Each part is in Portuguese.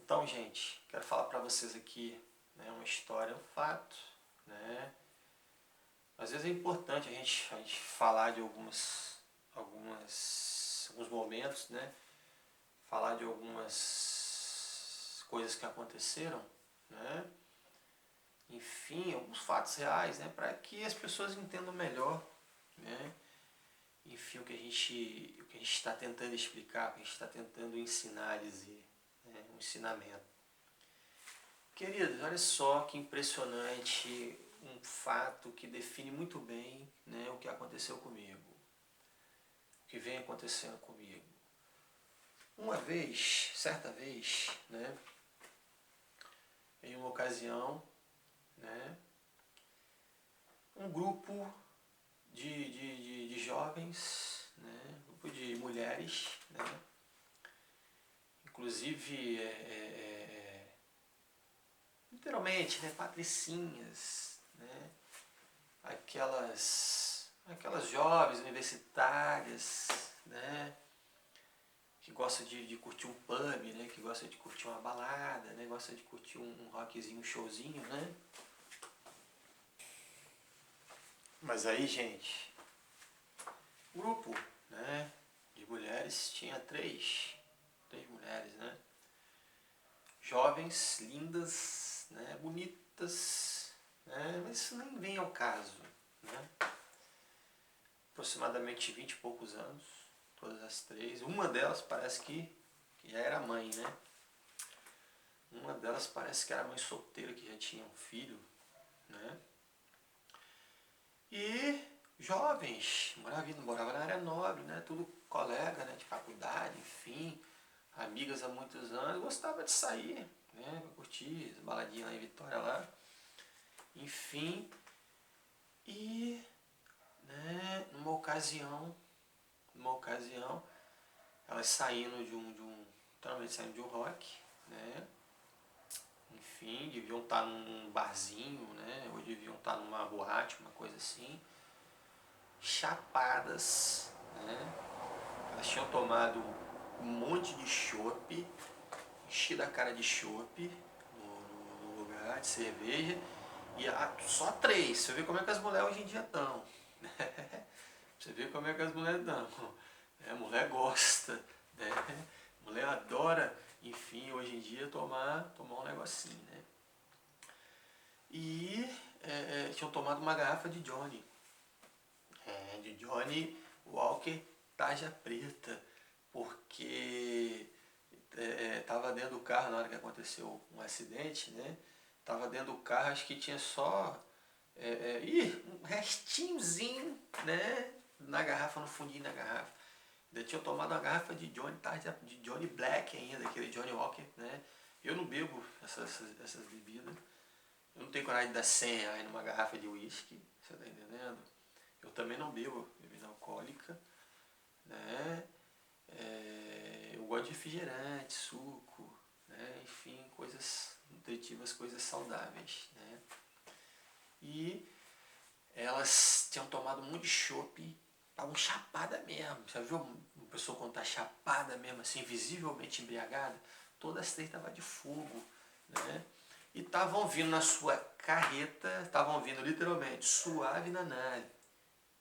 Então, gente, quero falar para vocês aqui, né, uma história, um fato, né? Às vezes é importante a gente falar de alguns momentos, né? Falar de algumas coisas que aconteceram, né? Enfim, alguns fatos reais, né? Para que as pessoas entendam melhor, né? Enfim, o que a gente está tentando explicar, o que a gente está tentando ensinar, dizer, né? Um ensinamento. Queridos, olha só que impressionante um fato que define muito bem, né, o que aconteceu comigo, o que vem acontecendo comigo. Uma vez, certa vez, né, em uma ocasião, né, um grupo de jovens, né, um grupo de mulheres, né, inclusive literalmente, né, patricinhas, né, aquelas jovens universitárias, né, que gostam de curtir um pub, né, que gostam de curtir uma balada, né, gosta de curtir um rockzinho, um showzinho, né. Mas aí, gente, o grupo, né, de mulheres tinha três mulheres, né, jovens, lindas, né, bonitas, né, mas isso nem vem ao caso, né. Aproximadamente 20 e poucos anos, todas as três. Uma delas parece que já era mãe, né? Uma delas parece que era mãe solteira, que já tinha um filho, né? E jovens, morava na área nobre, né? Tudo colega, né? De faculdade, enfim, amigas há muitos anos, gostava de sair, né? Pra curtir as baladinhas lá em Vitória lá. Enfim, e né, numa ocasião, elas saindo literalmente saindo de um rock, né? Enfim, deviam estar num barzinho, né? Ou deviam estar numa boate, uma coisa assim. Chapadas, né? Elas tinham tomado um monte de chopp, enchido a cara de chopp no lugar, de cerveja. E só três. Você vê como é que as mulheres hoje em dia estão. Você vê como é que as mulheres estão. A mulher gosta, né? A mulher adora, enfim, hoje em dia tomar um negocinho, né? E tinham tomado uma garrafa de Johnny. De Johnny Walker Tarja Preta. Porque estava dentro do carro na hora que aconteceu um acidente, né? Tava dentro do carro, acho que tinha só um restinhozinho, né? Na garrafa, no fundinho da garrafa. Ainda tinha tomado uma garrafa de Johnny Black ainda, aquele Johnny Walker, né? Eu não bebo essas bebidas. Eu não tenho coragem de dar 100 reais numa garrafa de uísque, você tá entendendo? Eu também não bebo bebida alcoólica, né? Eu gosto de refrigerante, suco, né? Enfim, coisas nutritivas, coisas saudáveis, né? E elas tinham tomado muito chopp, estavam chapada mesmo. Já viu uma pessoa quando tá chapada mesmo, assim, visivelmente embriagada? Todas as três estavam de fogo, né? E estavam vindo na sua carreta, estavam vindo literalmente suave na nave,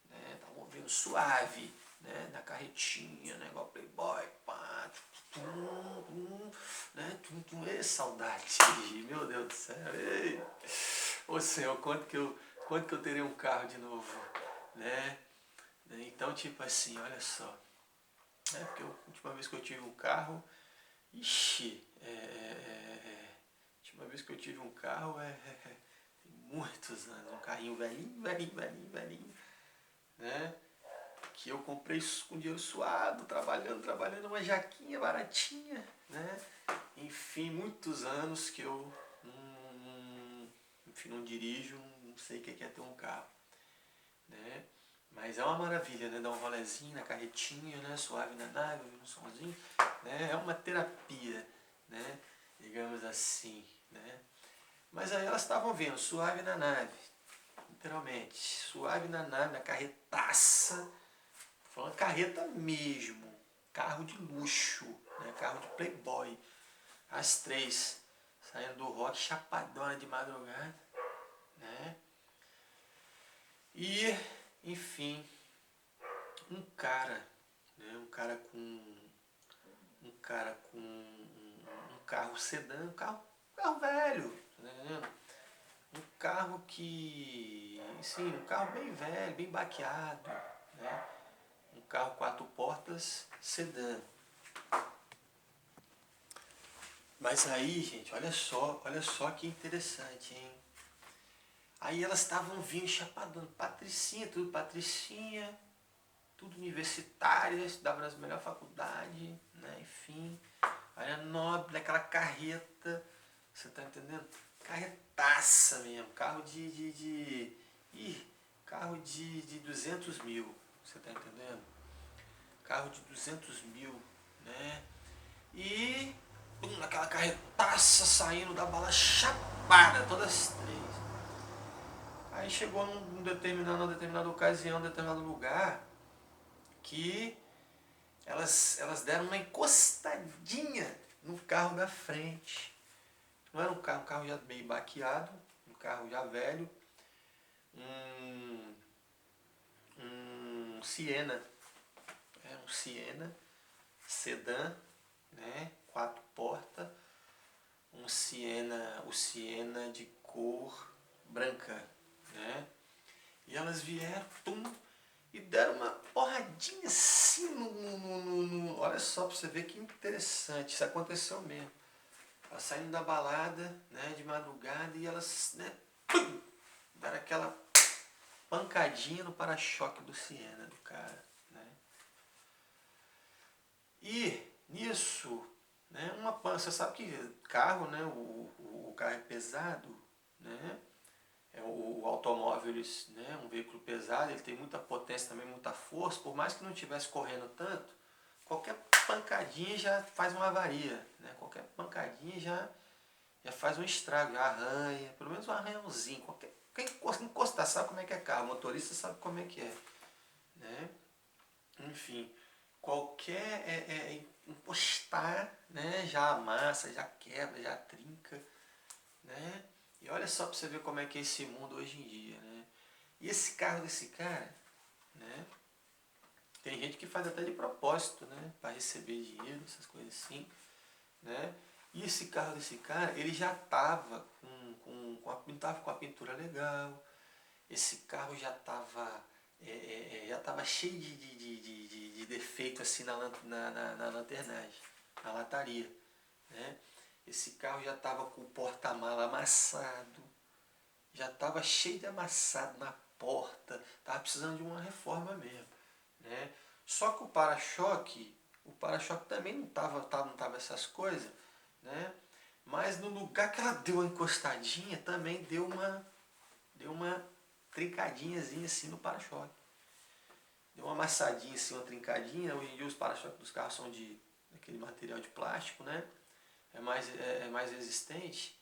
né? Estavam vindo suave, né? Na carretinha, né? Igual Playboy, pá, né? Saudade, meu Deus do céu. Ei. Ô Senhor, quanto que eu teria um carro de novo, né? Então, tipo assim, olha só, porque a última vez que eu tive um carro, ixi, a última vez que eu tive um carro tem muitos anos, um carrinho velhinho, né? Que eu comprei com dinheiro suado, trabalhando uma jaquinha baratinha, né? Enfim, muitos anos que eu enfim, não dirijo, não sei o que é ter um carro, né? Mas é uma maravilha, né? Dar um rolezinho na carretinha, né? Suave na nave, ouvindo um somzinho, né? É uma terapia, né? Digamos assim, né? Mas aí elas estavam vendo, suave na nave, literalmente, suave na nave, na carretaça, falando carreta mesmo, carro de luxo, né? Carro de playboy. As três saindo do rock, chapadona de madrugada, né? E, enfim, um cara, né? Um cara com um carro sedã, um carro velho, tá entendendo? Um carro que, sim, um carro bem velho, bem baqueado, né? Um carro 4 portas, sedã. Mas aí, gente, olha só que interessante, hein? Aí elas estavam vindo chapadando, patricinha, tudo universitária, estudava nas melhores faculdades, né? Enfim, área nobre, aquela carreta, você tá entendendo? Carretaça mesmo, carro de 200 mil, você tá entendendo? Carro de 200 mil, né? E aquela carretaça saindo da bala chapada, todas as três. Aí chegou numa determinada ocasião, num determinado lugar, que elas deram uma encostadinha no carro da frente. Não era um carro já meio baqueado, um carro já velho, um Siena, um Siena sedã, né, 4 portas, o Siena de cor branca, né? E elas vieram, e deram uma porradinha assim no. Olha só pra você ver que interessante, isso aconteceu mesmo. Elas saindo da balada, né, de madrugada, e elas, né, deram aquela pancadinha no para-choque do Siena do cara, né? E nisso, né, você sabe que carro, né, o carro é pesado, né? O automóvel, né, um veículo pesado, ele tem muita potência também, muita força, por mais que não estivesse correndo tanto, qualquer pancadinha já faz uma avaria, né? Qualquer pancadinha já faz um estrago, já arranha, pelo menos um arranhãozinho. Quem encostar sabe como é que é carro, o motorista sabe como é que é, né? Enfim, qualquer encostar, né, já amassa, já quebra, já trinca, né? E olha só para você ver como é que é esse mundo hoje em dia, né? E esse carro desse cara, né? Tem gente que faz até de propósito, né? Para receber dinheiro, essas coisas assim, né? E esse carro desse cara, ele já estava com a pintura legal, esse carro já tava cheio de defeito assim na lanternagem, na lataria, né? Esse carro já estava com o porta-mala amassado, já estava cheio de amassado na porta, estava precisando de uma reforma mesmo, né? Só que o para-choque também não tava essas coisas, né? Mas no lugar que ela deu uma encostadinha, também deu uma trincadinhazinha assim no para-choque. Deu uma amassadinha assim, uma trincadinha. Hoje em dia os para-choques dos carros são de aquele material de plástico, né? É mais resistente.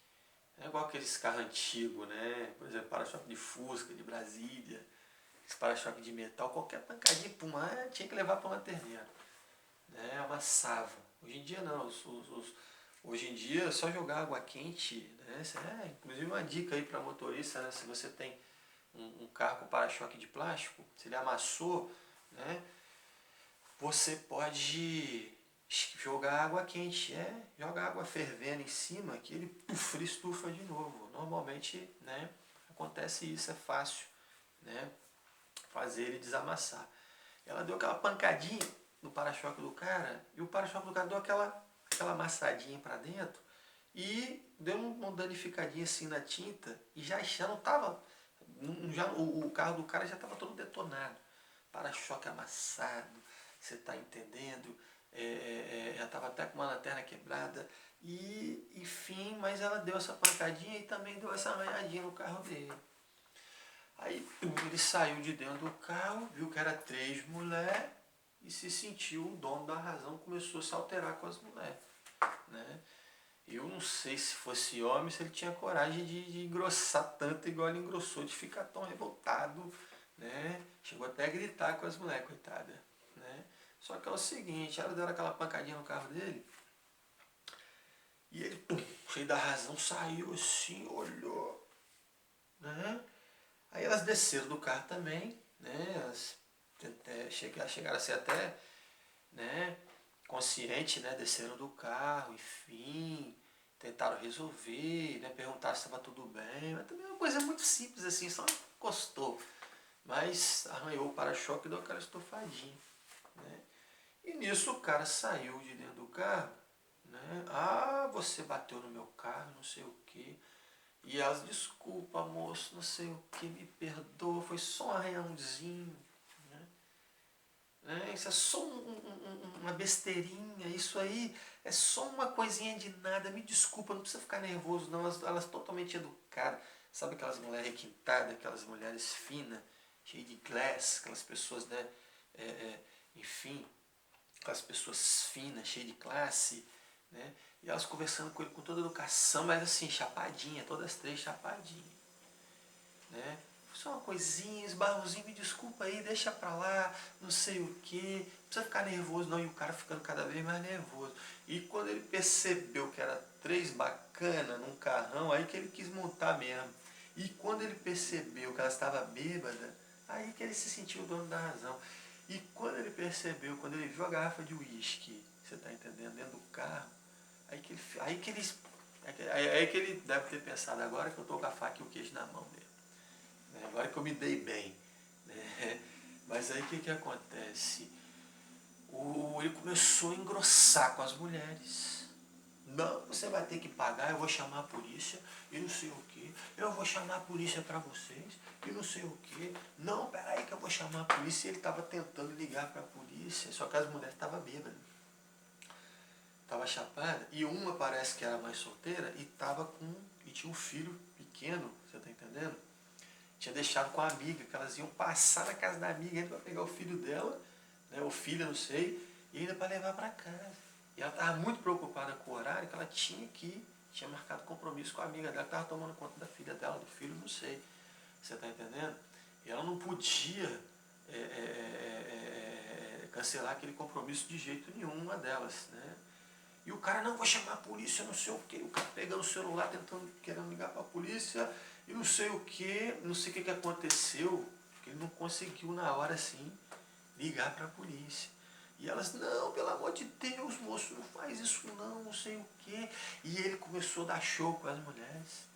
Não é igual aqueles carros antigos, né? Por exemplo, para-choque de Fusca, de Brasília, esse para-choque de metal, qualquer pancadinha, pum, tinha que levar para uma lanterneira, né? Amassava. Hoje em dia não, hoje em dia é só jogar água quente, né? Inclusive uma dica aí para motorista, né? Se você tem um carro com para-choque de plástico, se ele amassou, né? Você pode jogar água quente, joga água fervendo em cima que ele estufa de novo. Normalmente, né, acontece isso, é fácil, né, fazer ele desamassar. Ela deu aquela pancadinha no para-choque do cara e o para-choque do cara deu aquela amassadinha para dentro e deu uma danificadinha assim na tinta e já não estava, o carro do cara já estava todo detonado, para-choque amassado, você está entendendo? Já estava até com uma lanterna quebrada. E, enfim, mas ela deu essa pancadinha e também deu essa arranhadinha no carro dele. Aí ele saiu de dentro do carro, viu que era 3 mulheres e se sentiu o dono da razão, começou a se alterar com as mulheres, né? Eu não sei se fosse homem, se ele tinha coragem de engrossar tanto igual ele engrossou, de ficar tão revoltado, né? Chegou até a gritar com as mulheres, coitada, né? Só que é o seguinte, ela deu aquela pancadinha no carro dele e cheio da razão, saiu assim, olhou, né? Aí elas desceram do carro também, né? Elas chegaram a ser até, né, conscientes, né? Desceram do carro, enfim, tentaram resolver, né? Perguntaram se estava tudo bem, mas também é uma coisa muito simples assim, só encostou. Mas arranhou o para-choque e deu aquela estofadinha, né? E nisso o cara saiu de dentro do carro, né? Ah, você bateu no meu carro, não sei o quê. E elas, desculpa moço, não sei o que, me perdoa, foi só um arranhãozinho. Isso é só uma besteirinha, isso aí é só uma coisinha de nada, me desculpa, não precisa ficar nervoso não, elas totalmente educadas. Sabe aquelas mulheres requintadas, aquelas mulheres finas, cheias de classe, aquelas pessoas, né, é, é, enfim, aquelas pessoas finas, cheias de classe, né? E elas conversando com ele com toda educação, mas assim, chapadinha, todas três chapadinhas, né? Só uma coisinha, esbarrozinho, me desculpa aí, deixa pra lá, não sei o que, não precisa ficar nervoso não, e o cara ficando cada vez mais nervoso. E quando ele percebeu que era três bacana num carrão, aí que ele quis montar mesmo. E quando ele percebeu que ela estava bêbada, aí que ele se sentiu o dono da razão. E quando ele percebeu, quando ele viu a garrafa de uísque, você está entendendo, dentro do carro, aí que ele deve ter pensado, agora que eu estou com a faca e o queijo na mão dele. Agora que eu me dei bem. Né? Mas aí o que acontece? Ele começou a engrossar com as mulheres. Não, você vai ter que pagar, eu vou chamar a polícia e não sei o que. Eu vou chamar a polícia para vocês e não sei o que. Não, peraí que eu vou chamar a polícia. E ele estava tentando ligar para a polícia, só que as mulheres estavam bêbadas. Estava chapada e uma parece que era mais solteira e tinha um filho pequeno, você está entendendo? Tinha deixado com a amiga, que elas iam passar na casa da amiga ainda para pegar o filho dela, né, ou filha, não sei, e ainda para levar para casa. E ela estava muito preocupada com o horário, que ela tinha marcado compromisso com a amiga dela, que estava tomando conta da filha dela, do filho, não sei. Você está entendendo? E ela não podia cancelar aquele compromisso de jeito nenhum, uma delas, né? E o cara, não, vou chamar a polícia, não sei o quê. O cara pegando o celular, querendo ligar para a polícia, e não sei o quê. Não sei o que aconteceu, que ele não conseguiu na hora assim ligar para a polícia. E elas, não, pelo amor de Deus, moço, não faz isso não, não sei o quê. E ele começou a dar show com as mulheres.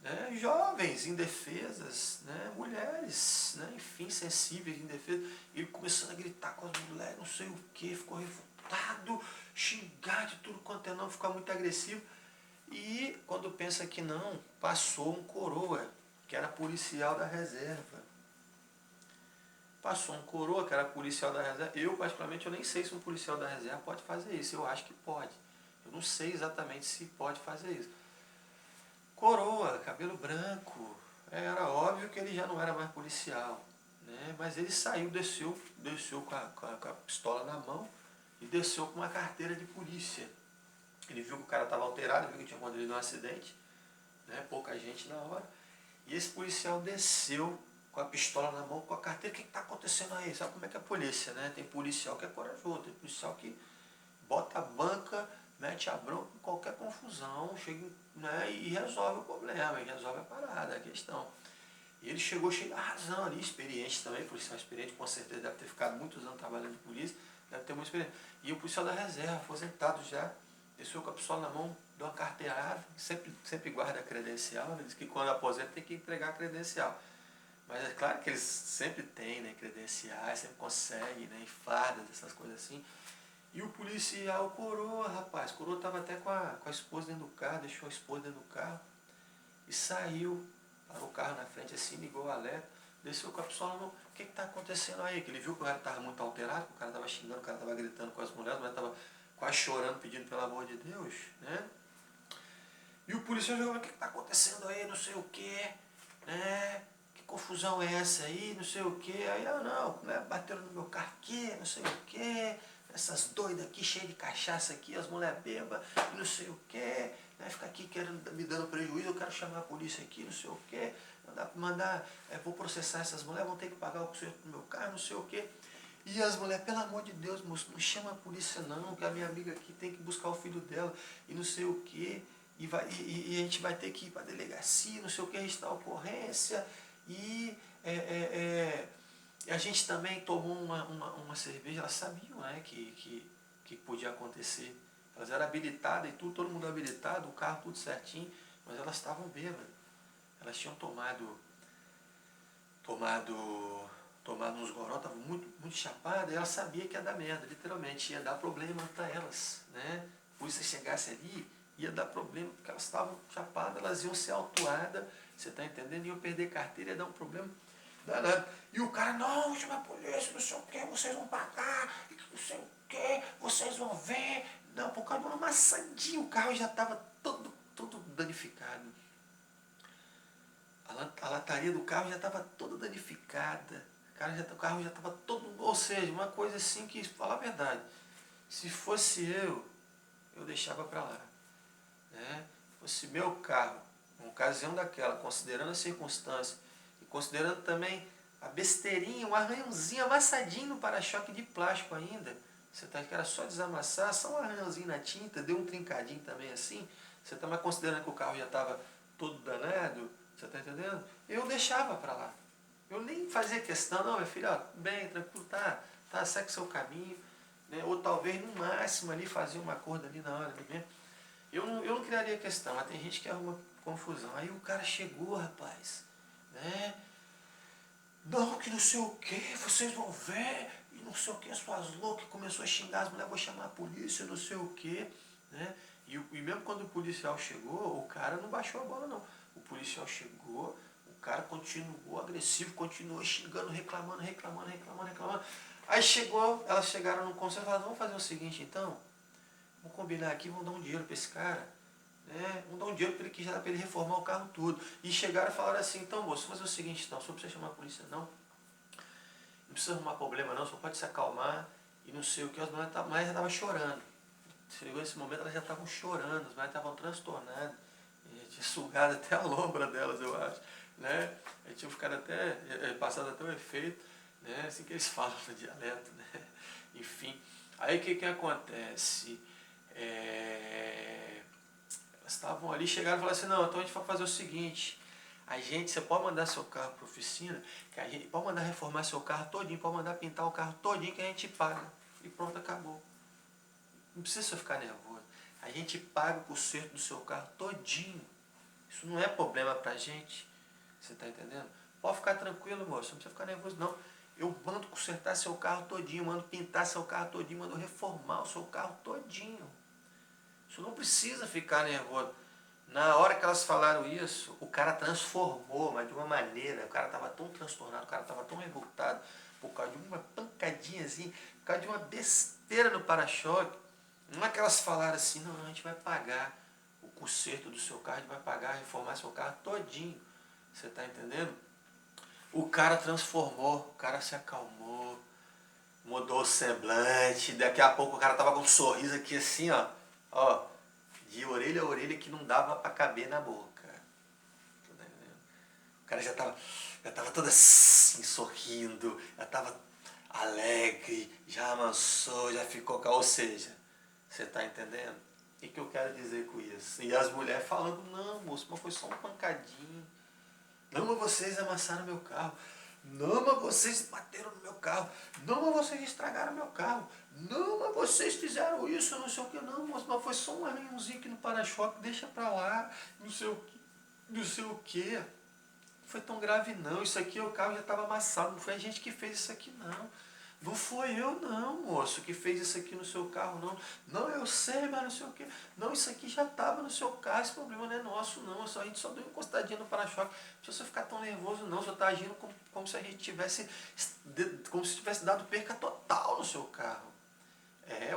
Né? Jovens, indefesas, né? Mulheres, né? Enfim, sensíveis, indefesas. Ele começando a gritar com as mulheres, não sei o quê, ficou revoltado, xingar de tudo quanto é não, ficar muito agressivo. E quando pensa que não, passou um coroa, que era policial da reserva. Passou um coroa, que era policial da reserva. Eu, particularmente, eu nem sei se um policial da reserva pode fazer isso. Eu acho que pode. Eu não sei exatamente se pode fazer isso. Coroa, cabelo branco. Era óbvio que ele já não era mais policial. Né? Mas ele saiu, desceu com a pistola na mão e desceu com uma carteira de polícia. Ele viu que o cara estava alterado, viu que tinha acontecido um acidente, né? Pouca gente na hora. E esse policial desceu com a pistola na mão, com a carteira. O que está acontecendo aí? Sabe como é que é a polícia, né? Tem policial que é corajoso, tem policial que bota a banca, mete a bronca em qualquer confusão, chega, né, e resolve o problema, e resolve a parada, a questão. E ele chegou cheio de razão ali, experiente também, policial experiente, com certeza deve ter ficado muitos anos trabalhando de polícia, deve ter muita experiência. E o policial da reserva, aposentado já, desceu com a pistola na mão, deu uma carteirada, sempre guarda a credencial, né? Diz que quando aposenta tem que entregar a credencial. Mas é claro que eles sempre têm, né, credenciais, sempre conseguem, né, fardas, essas coisas assim. E o policial, coroa, rapaz, coroa estava até com a esposa dentro do carro, deixou a esposa dentro do carro e saiu, parou o carro na frente assim, ligou o alerta, desceu com a pistola na mão. O que está acontecendo aí? Que ele viu que o cara estava muito alterado, que o cara estava xingando, o cara estava gritando com as mulheres estava quase chorando, pedindo pelo amor de Deus, né? E o policial jogou, o que está acontecendo aí, não sei o quê, né? Que confusão é essa aí, não sei o quê. Aí, não, né? Bateram no meu carro aqui, não sei o quê. Essas doidas aqui, cheias de cachaça aqui, as mulheres bêbadas, não sei o quê. Né? Fica aqui me dando prejuízo, eu quero chamar a polícia aqui, não sei o quê. Vou processar essas mulheres, vão ter que pagar o conserto do meu carro, não sei o quê. E as mulheres, pelo amor de Deus, moço, não chama a polícia não, que a minha amiga aqui tem que buscar o filho dela e não sei o quê. E a gente vai ter que ir para a delegacia, não sei o que, registrar a ocorrência. E a gente também tomou uma cerveja, elas sabiam, né, que podia acontecer. Elas eram habilitadas e tudo, todo mundo habilitado, o carro tudo certinho, mas elas estavam bêbadas. Elas tinham tomado uns goró, estavam muito chapadas, e ela sabia que ia dar merda, literalmente, ia dar problema para elas, né? A polícia chegasse ali, ia dar problema, porque elas estavam chapadas, elas iam ser autuadas, você está entendendo? Iam perder carteira, ia dar um problema danado. E o cara, não, chama a polícia, não sei o que, vocês vão pagar, não sei o que, vocês vão ver. Não, por causa de uma maçadinha, o carro já estava todo danificado. A lataria do carro já estava toda danificada. O carro já estava todo... Ou seja, uma coisa assim que, falar a verdade, se fosse eu deixava para lá. Né? Se fosse meu carro, uma ocasião daquela, considerando a circunstância, e considerando também a besteirinha, um arranhãozinho amassadinho no para-choque de plástico ainda, você tá que era só desamassar, só um arranhãozinho na tinta, deu um trincadinho também assim, você está mais considerando que o carro já estava todo danado, você está entendendo? Eu deixava para lá. Eu nem fazia questão, não, meu filho, ó, bem, tranquilo, tá, segue seu caminho, né? Ou talvez no máximo ali fazer uma acordo ali na hora mesmo. Eu não criaria questão, mas tem gente que arruma confusão. Aí o cara chegou, rapaz, né? Não, que não sei o que, vocês vão ver, e não sei o que, suas loucas, começou a xingar as mulheres, vou chamar a polícia, não sei o que, né? E mesmo quando o policial chegou, o cara não baixou a bola não. O policial chegou, o cara continuou agressivo, continuou xingando, reclamando. Aí elas chegaram no conselho e falaram, vamos fazer o seguinte então, vamos combinar aqui, vamos dar um dinheiro para esse cara, né? Vamos dar um dinheiro para ele reformar o carro tudo. E chegaram e falaram assim, então moço, vamos fazer o seguinte então, só não precisa chamar a polícia não precisa arrumar problema não, só pode se acalmar e não sei o que, as mulheres já estavam chorando. Chegou esse momento, elas já estavam chorando, as mulheres estavam transtornadas, tinha sugado até a lombra delas, eu acho, né? Tinham ficado até, passado até o efeito, né? Assim que eles falam no dialeto, né? Enfim, aí o que acontece? Elas estavam ali, chegaram e falaram assim, não, então a gente vai fazer o seguinte, você pode mandar seu carro para a oficina, que a gente pode mandar reformar seu carro todinho, pode mandar pintar o carro todinho que a gente paga. E pronto, acabou. Não precisa você ficar nervoso. A gente paga o conserto do seu carro todinho. Isso não é problema pra gente. Você está entendendo? Pode ficar tranquilo, moço, não precisa ficar nervoso não. Eu mando consertar seu carro todinho, mando pintar seu carro todinho, mando reformar o seu carro todinho. Isso não precisa ficar nervoso. Na hora que elas falaram isso, o cara transformou, mas de uma maneira, o cara estava tão transtornado, o cara estava tão revoltado, por causa de uma pancadinhazinha, por causa de uma besteira no para-choque. Não é que elas falaram assim, não, a gente vai pagar o conserto do seu carro, a gente vai pagar, reformar seu carro todinho. Você está entendendo? O cara transformou, o cara se acalmou, mudou o semblante, daqui a pouco o cara tava com um sorriso aqui assim, ó, de orelha a orelha que não dava para caber na boca. O cara já tava todo assim, sorrindo, já tava alegre, já amansou, já ficou calmo. Ou seja, você tá entendendo? O que eu quero dizer com isso? E as mulheres falando, não, moço, mas foi só um pancadinho. Não, mas vocês amassaram meu carro. Não, mas vocês bateram no meu carro. Não, mas vocês estragaram meu carro. Não, mas vocês fizeram isso, não sei o que. Não, moço, mas foi só um arranhãozinho aqui no para-choque, deixa pra lá, não sei o que. Não sei o que. Não foi tão grave não. Isso aqui, o carro já estava amassado. Não foi a gente que fez isso aqui não. Não foi eu não, moço, que fez isso aqui no seu carro não. Não, eu sei, mas não sei o que. Não, isso aqui já estava no seu carro, esse problema não é nosso não. A gente só deu uma encostadinha no para-choque. Não precisa ficar tão nervoso não. Você está agindo como se a gente tivesse, dado perca total no seu carro.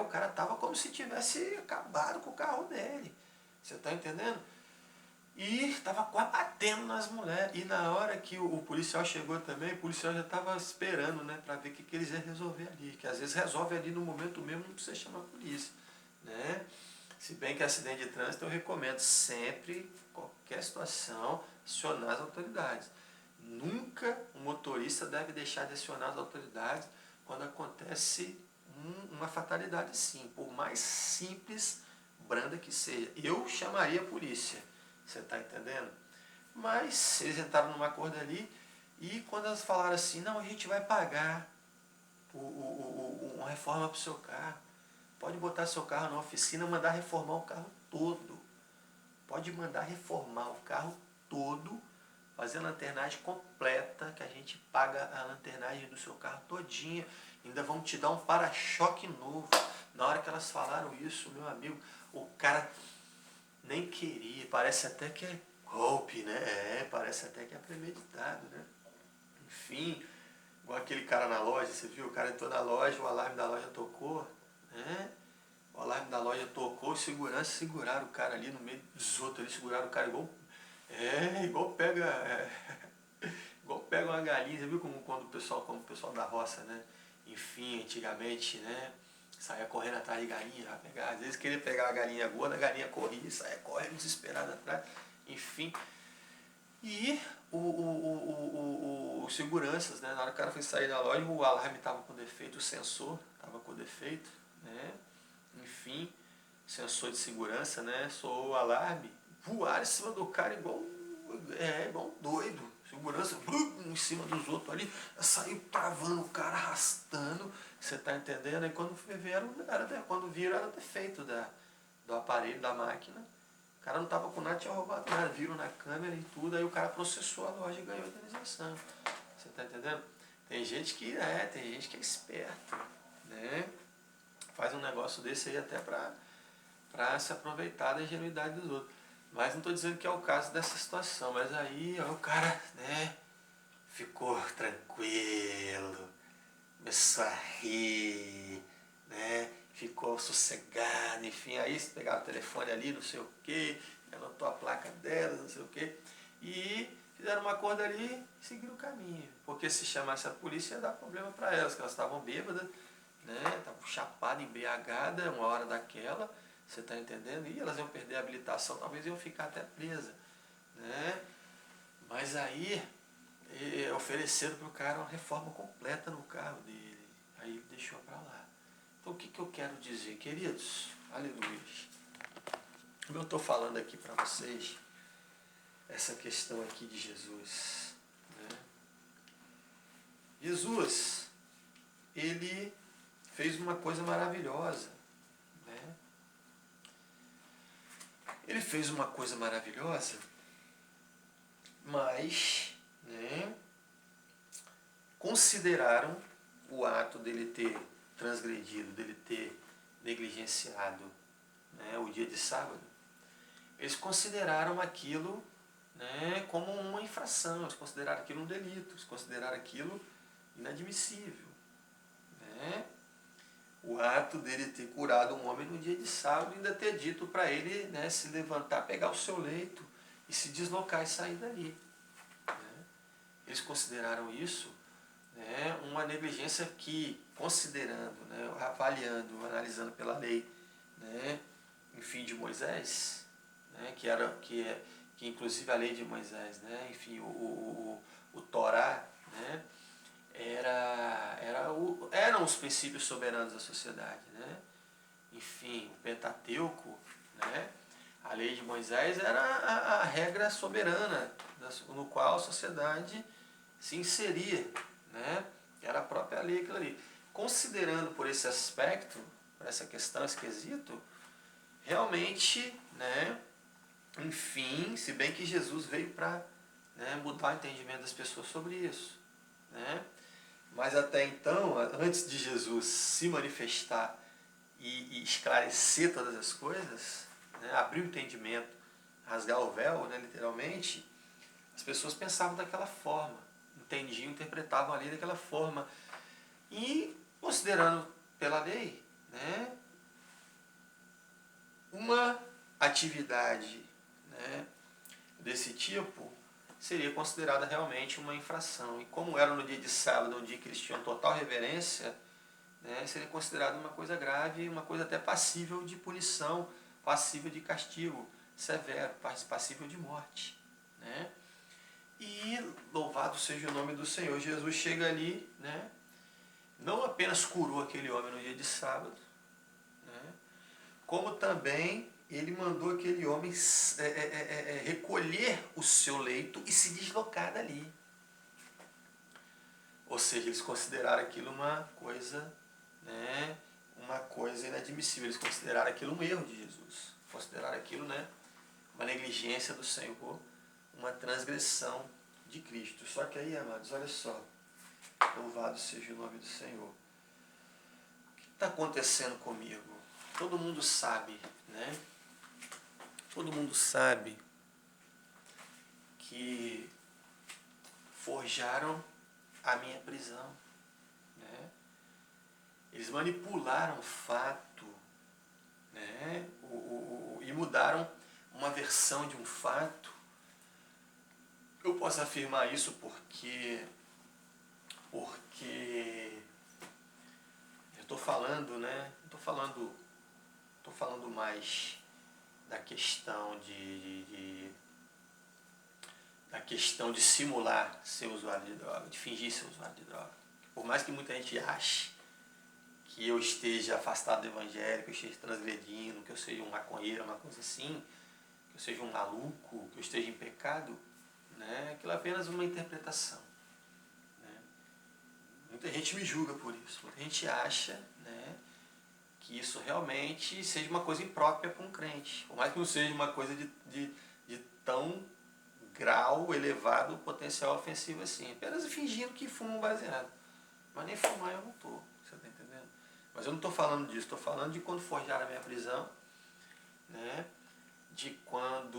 O cara estava como se tivesse acabado com o carro dele. Você está entendendo? E estava quase batendo nas mulheres. E na hora que o policial chegou também, o policial já estava esperando, né, para ver o que eles iam resolver ali. Que às vezes resolve ali no momento mesmo, não precisa chamar a polícia. Né? Se bem que acidente de trânsito eu recomendo sempre, qualquer situação, acionar as autoridades. Nunca o motorista deve deixar de acionar as autoridades quando acontece uma fatalidade assim, por mais simples, branda que seja. Eu chamaria a polícia, você está entendendo? Mas eles entraram num acordo ali e quando elas falaram assim, não, a gente vai pagar uma reforma para o seu carro, pode botar seu carro na oficina e mandar reformar o carro todo. Pode mandar reformar o carro todo, fazer a lanternagem completa, que a gente paga a lanternagem do seu carro todinha. Ainda vão te dar um para-choque novo. Na hora que elas falaram isso, meu amigo, o cara nem queria. Parece até que é golpe, né? Parece até que é premeditado, né? Enfim, igual aquele cara na loja, você viu? O cara entrou na loja, o alarme da loja tocou, né? O alarme da loja tocou, os seguranças seguraram o cara ali no meio dos outros, eles seguraram o cara igual pega uma galinha, você viu como o pessoal da roça, né? Enfim, antigamente, né? Saia correndo atrás de galinha, já pegar, às vezes queria pegar a galinha gorda, a galinha corria, saia correndo desesperada atrás, enfim. E os seguranças, né? Na hora que o cara foi sair da loja, o alarme estava com defeito, o sensor estava com defeito, né? Enfim, sensor de segurança, né? Soou o alarme, voaram em cima do cara igual um doido. Segurança em cima dos outros ali, saiu travando o cara, arrastando, você tá entendendo? E quando viram era defeito do aparelho, da máquina. O cara não tava com nada, tinha roubado nada, viram na câmera e tudo, aí o cara processou a loja e ganhou a indenização. Você tá entendendo? Tem gente que é esperto, né? Faz um negócio desse aí até para se aproveitar da ingenuidade dos outros. Mas não estou dizendo que é o caso dessa situação, mas aí ó, o cara, né, ficou tranquilo, começou a rir, né, ficou sossegado, enfim, aí pegaram o telefone ali, não sei o que, anotou a placa dela, não sei o que, e fizeram um acordo ali e seguiram o caminho. Porque se chamasse a polícia ia dar problema para elas, que elas estavam bêbadas, né? Estavam chapadas, embriagadas, uma hora daquela, você está entendendo? E elas iam perder a habilitação, talvez iam ficar até presas, né? Mas aí ofereceram para o cara uma reforma completa no carro dele. Aí ele deixou para lá. Então o que eu quero dizer, queridos? Aleluia. Como eu estou falando aqui para vocês, essa questão aqui de Jesus, né? Jesus, ele fez uma coisa maravilhosa, né? Ele fez uma coisa maravilhosa, mas, né, consideraram o ato dele ter transgredido, dele ter negligenciado, né, o dia de sábado. Eles consideraram aquilo, né, como uma infração, eles consideraram aquilo um delito, eles consideraram aquilo inadmissível, né? O ato dele ter curado um homem no dia de sábado e ainda ter dito para ele, né, se levantar, pegar o seu leito e se deslocar e sair dali. Né? Eles consideraram isso, né, uma negligência que, considerando, né, avaliando, analisando pela lei, né, enfim, de Moisés, né, que inclusive a lei de Moisés, né, enfim, o Torá, né, eram os princípios soberanos da sociedade, né? Enfim, o Pentateuco, né? A lei de Moisés era a regra soberana no qual a sociedade se inseria, né? Era a própria lei aquilo ali. Considerando por esse aspecto, por essa questão, esse quesito, realmente, né? Enfim, se bem que Jesus veio para, né, mudar o entendimento das pessoas sobre isso, né? Mas até então, antes de Jesus se manifestar e esclarecer todas as coisas, né, abrir o entendimento, rasgar o véu, né, literalmente, as pessoas pensavam daquela forma, entendiam, interpretavam a lei daquela forma. E, considerando pela lei, né, uma atividade, né, desse tipo seria considerada realmente uma infração. E como era no dia de sábado, um dia que eles tinham total reverência, né, seria considerado uma coisa grave, uma coisa até passível de punição, passível de castigo severo, passível de morte. Né? E louvado seja o nome do Senhor. Jesus chega ali, né, não apenas curou aquele homem no dia de sábado, né, como também ele mandou aquele homem recolher o seu leito e se deslocar dali. Ou seja, eles consideraram aquilo uma coisa, né, uma coisa inadmissível. Eles consideraram aquilo um erro de Jesus. Consideraram aquilo, né, uma negligência do Senhor, uma transgressão de Cristo. Só que aí, amados, olha só, louvado seja o nome do Senhor. O que está acontecendo comigo? Todo mundo sabe, né? Todo mundo sabe que forjaram a minha prisão, né? Eles manipularam o fato, né? E mudaram uma versão de um fato. Eu posso afirmar isso porque eu estou falando, né? Estou falando mais da questão da questão de simular ser usuário de droga, de fingir ser usuário de droga. Por mais que muita gente ache que eu esteja afastado do evangelho, que eu esteja transgredindo, que eu seja um maconheiro, uma coisa assim, que eu seja um maluco, que eu esteja em pecado, né? Aquilo é apenas uma interpretação. Né? Muita gente me julga por isso, muita gente acha, né, que isso realmente seja uma coisa imprópria para um crente, por mais que não seja uma coisa de tão grau elevado potencial ofensivo assim, apenas fingindo que fuma um baseado, mas nem fumar eu não estou, você está entendendo? Mas eu não estou falando disso, estou falando de quando forjaram a minha prisão, né? De quando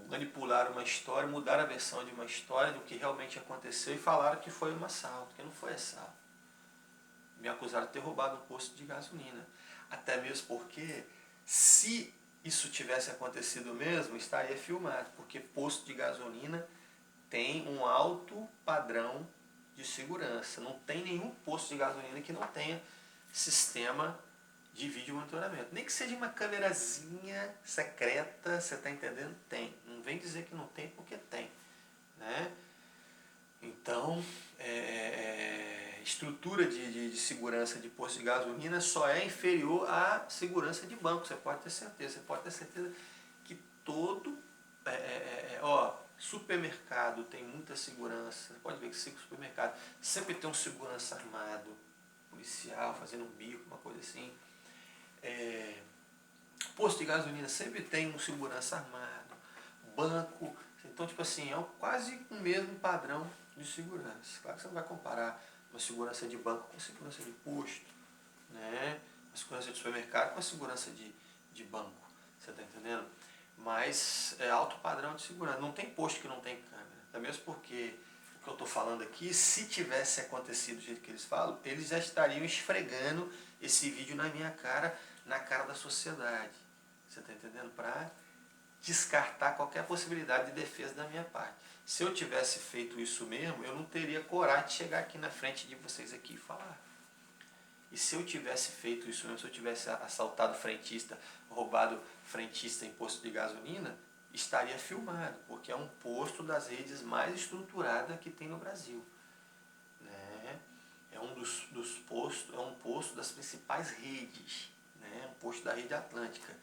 manipularam uma história, mudaram a versão de uma história do que realmente aconteceu e falaram que foi um assalto, que não foi assalto. Me acusaram de ter roubado um posto de gasolina. Até mesmo porque, se isso tivesse acontecido mesmo, estaria filmado, porque posto de gasolina tem um alto padrão de segurança. Não tem nenhum posto de gasolina que não tenha sistema de vídeo monitoramento. Nem que seja uma câmerazinha secreta, você está entendendo? Tem. Não vem dizer que não tem, porque tem. Né? Então, estrutura de segurança de posto de gasolina só é inferior à segurança de banco. Você pode ter certeza. Você pode ter certeza que todo supermercado tem muita segurança. Você pode ver que supermercado sempre tem um segurança armado, policial, fazendo um bico, uma coisa assim. Posto de gasolina sempre tem um segurança armado. Banco. Então, tipo assim, é quase o mesmo padrão de segurança. Claro que você não vai comparar uma segurança de banco com a segurança de posto, né? A segurança de supermercado com a segurança de banco. Você está entendendo? Mas é alto padrão de segurança. Não tem posto que não tem câmera. Até mesmo porque o que eu estou falando aqui, se tivesse acontecido do jeito que eles falam, eles já estariam esfregando esse vídeo na minha cara, na cara da sociedade. Você está entendendo? Para descartar qualquer possibilidade de defesa da minha parte. Se eu tivesse feito isso mesmo, eu não teria coragem de chegar aqui na frente de vocês aqui e falar. E se eu tivesse feito isso mesmo, se eu tivesse assaltado frentista, roubado frentista em posto de gasolina, estaria filmado, porque é um posto das redes mais estruturadas que tem no Brasil. Né? É um dos postos, é um posto das principais redes, né? Um posto da rede Atlântica,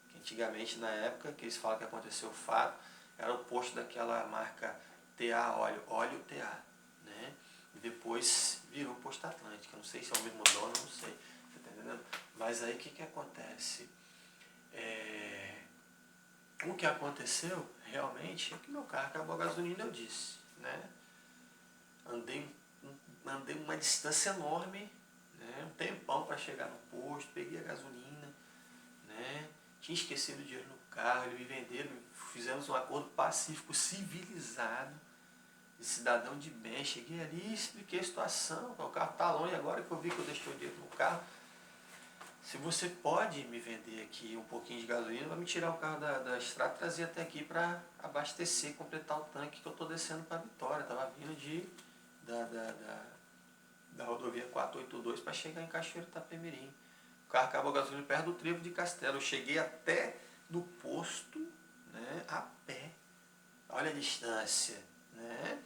que antigamente, na época que eles falam que aconteceu o fato, era o posto daquela marca TA óleo TA, né? E depois virou posto Atlântica. Não sei se é o mesmo dono, não sei. Você está entendendo? Mas aí o que acontece? O que aconteceu realmente é que meu carro acabou a gasolina, eu disse, né? Andei uma distância enorme, né? Um tempão para chegar no posto, peguei a gasolina, né? Tinha esquecido o dinheiro no carro, eles me venderam, fizemos um acordo pacífico, civilizado, de cidadão de bem. Cheguei ali e expliquei a situação, o carro está longe, agora que eu vi que eu deixei o dinheiro no carro. Se você pode me vender aqui um pouquinho de gasolina, vai me tirar o carro da estrada e trazer até aqui para abastecer, completar o tanque que eu estou descendo para Vitória. Estava vindo da rodovia 482 para chegar em Cachoeiro Itapemirim. O carro acabou a gasolina perto do Trevo de Castelo. Eu cheguei até no posto, né, a pé. Olha a distância. Né?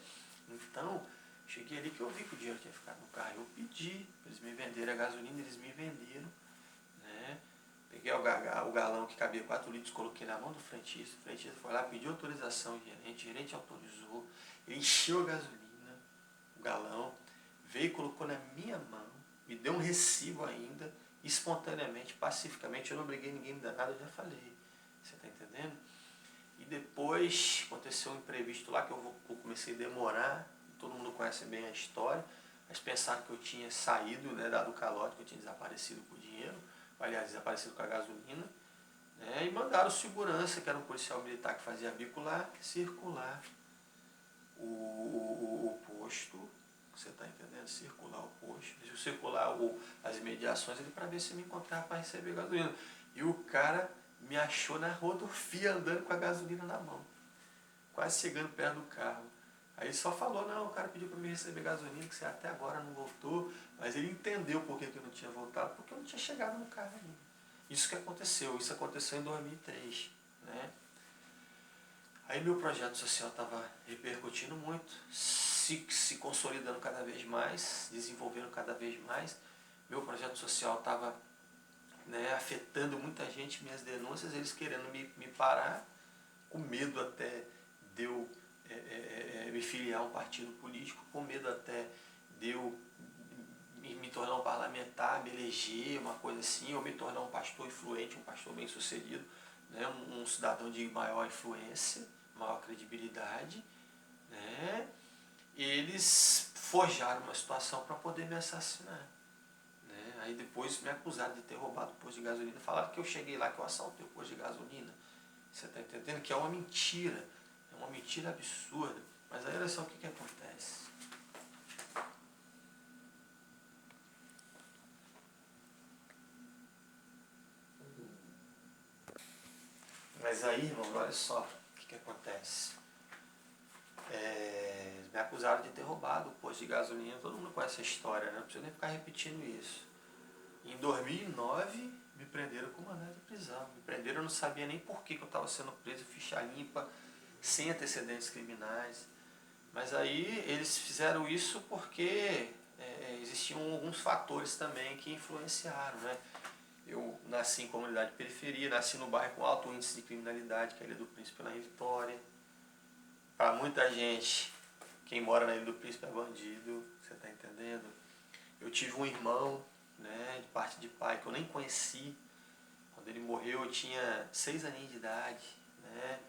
Então, Cheguei ali que eu vi que o dinheiro tinha ficado no carro. Eu pedi, eles me venderam a gasolina, eles me venderam. Né? Peguei o galão que cabia 4 litros, coloquei na mão do frentista. O frentista foi lá, pediu autorização ao gerente, o gerente autorizou. Ele encheu a gasolina, o galão, veio e colocou na minha mão, me deu um recibo ainda, espontaneamente, pacificamente. Eu não briguei, ninguém me dá nada, eu já falei. Você está entendendo? E depois aconteceu um imprevisto lá que eu comecei a demorar. Todo mundo conhece bem a história. Mas pensaram que eu tinha saído, né, dado o calote, que eu tinha desaparecido com o dinheiro. Aliás, desaparecido com a gasolina. Né, e mandaram o segurança, que era um policial militar que fazia bico lá, circular o posto. Você está entendendo? Circular o posto. Deixa eu circular as imediações ali para ver se me encontrava para receber gasolina. E o cara me achou na rodovia andando com a gasolina na mão, quase chegando perto do carro. Aí ele só falou, não, o cara pediu para me receber gasolina, que você até agora não voltou, mas ele entendeu por que eu não tinha voltado, porque eu não tinha chegado no carro ainda. Isso aconteceu em 2003. Né? Aí meu projeto social estava repercutindo muito, se consolidando cada vez mais, desenvolvendo cada vez mais. Meu projeto social estava, né, afetando muita gente, minhas denúncias, eles querendo me parar, com medo até de eu me filiar a um partido político, com medo até de eu me tornar um parlamentar, me eleger, uma coisa assim, ou me tornar um pastor influente, um pastor bem sucedido, né, um cidadão de maior influência, maior credibilidade. Né, eles forjaram uma situação para poder me assassinar. Aí depois me acusaram de ter roubado o posto de gasolina. Falaram que eu cheguei lá, que eu assaltei o posto de gasolina. Você está entendendo? Que é uma mentira. É uma mentira absurda. Mas aí olha só o que acontece. Mas aí, irmão, olha só o que acontece. Me acusaram de ter roubado o posto de gasolina. Todo mundo conhece a história, né? Não precisa nem ficar repetindo isso. Em 2009, me prenderam com mandado de prisão. Me prenderam, eu não sabia nem por que eu estava sendo preso, ficha limpa, sem antecedentes criminais. Mas aí eles fizeram isso porque existiam alguns fatores também que influenciaram. Né? Eu nasci em comunidade de periferia, nasci no bairro com alto índice de criminalidade, que é a Ilha do Príncipe, lá em Vitória. Para muita gente, quem mora na Ilha do Príncipe é bandido, você está entendendo? Eu tive um irmão, né, de parte de pai, que eu nem conheci. Quando ele morreu eu tinha 6 aninhos de idade, né,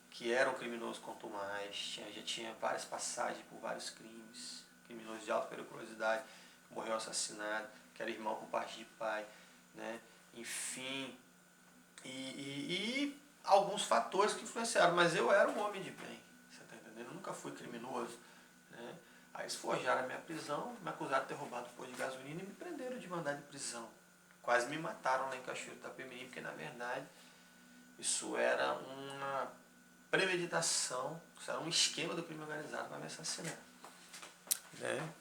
que era um criminoso contumaz, já tinha várias passagens por vários crimes, criminoso de alta periculosidade, que morreu assassinado, que era irmão por parte de pai. Né, enfim, e alguns fatores que influenciaram, mas eu era um homem de bem, você está entendendo? Eu nunca fui criminoso. Né? Aí eles forjaram a minha prisão, me acusaram de ter roubado o posto de gasolina e me prenderam de mandado de prisão. Quase me mataram lá em Cachoeiro do Itapemirim, porque na verdade isso era uma premeditação, isso era um esquema do crime organizado para me assassinar. Né?